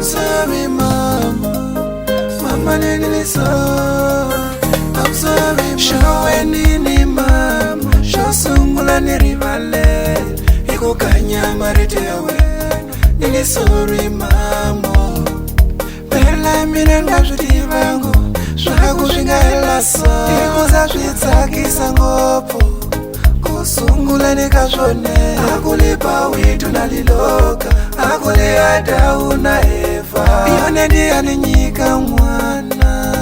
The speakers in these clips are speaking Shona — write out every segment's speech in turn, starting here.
sorry mama, mama nini sorry. I'm sorry showe nini mama, shosungula nirivale iko kanyama rete yawe. Nini sorry mama, perla mine ngazvitivangu zvaku zvingaelaso iko zazvitsakisa ngopo kusungula nekazvone akulipa witu naliloka akule adauna eva iyone ndiyani nyika mwana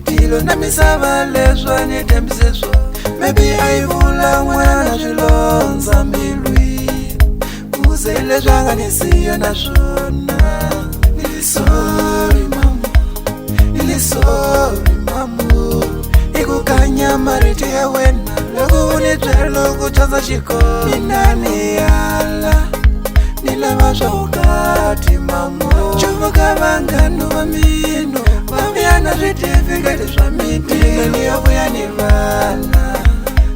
tilo namisava lezwa netembisezwa maybe aivula mwana zvilonza mbilwi kuzele zvanganisiya nazvona. Nili sorry mama, nili sorry mama ikukanya marite ya wena lokunitwelo kuchaza shiko minani yala nilava zvaukati mamo chovuka vangano vamino vavyana zvitifikati zvamidini niyovuya ni vana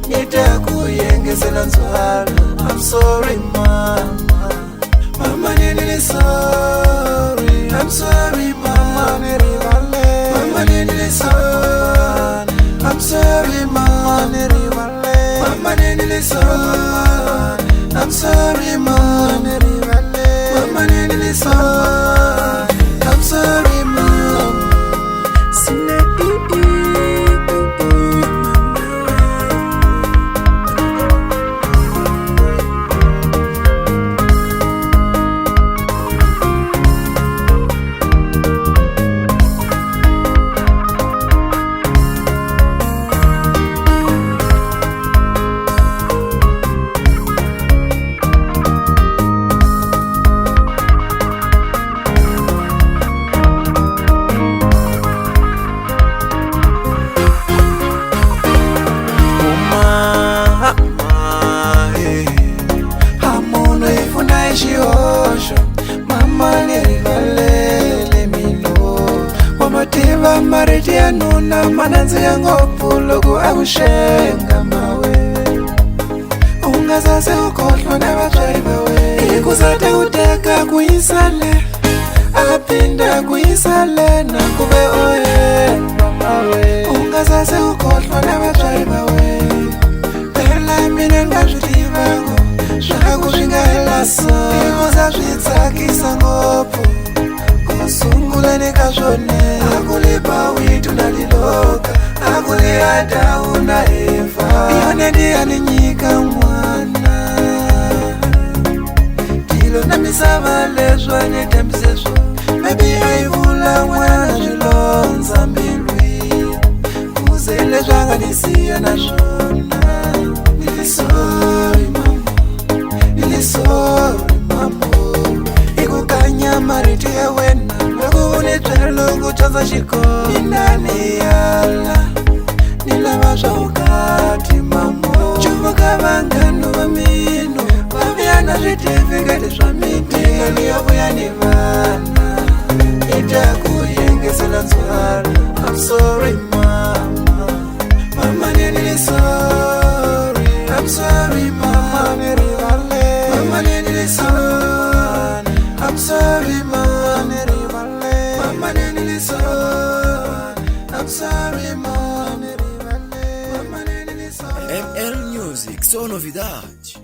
nitakuyengesela nzwalo. I'm sorry mama, mama nini sorry. I'm sorry mama nirivale, mama nini sorry. I'm sorry mama nirivale, mama nini sorry. I'm sorry mama nirivale, mama nini sorry. I'm sorry mama. Sine mariti ya nuna mananzi ya ngopu loku akushenga mawe ungazaze ukohlwa nabazali bawe ikuzate uteka kuyisale apinda kuyisale nakube oyedwa mawe ungazaze ukohlwa nabazali bawe perla mine ngazvitivangu zvaku zvingaelaso ikuzazvitsakisa ngopu kusungula nekazvone akulipa witu naliloka akule adauna eva iyone ndiyani nyika mwana tilo namisava lezwa netembisezwa maybe aivula mwana zvilonza mbilwi kuzele zvanganisiya nazvona. Nili sorry mama, nili sorry mama ikukanya mariti ya wena lokunitwelo kuchaza shiko minani yala nilava zvaukati mamo chovuka vangano vamino vavyana zvitifikati zvamidini niyovuya ni vana itakuyengesela nzwalo. I'm sorry mama, mama nini sorry. I'm sorry mama nirivale, mama nini sorry. I'm sorry mama nirivale, mama nini sorry. I'm sorry mama nirivale, mama nini sorry. ML Music, só novidade.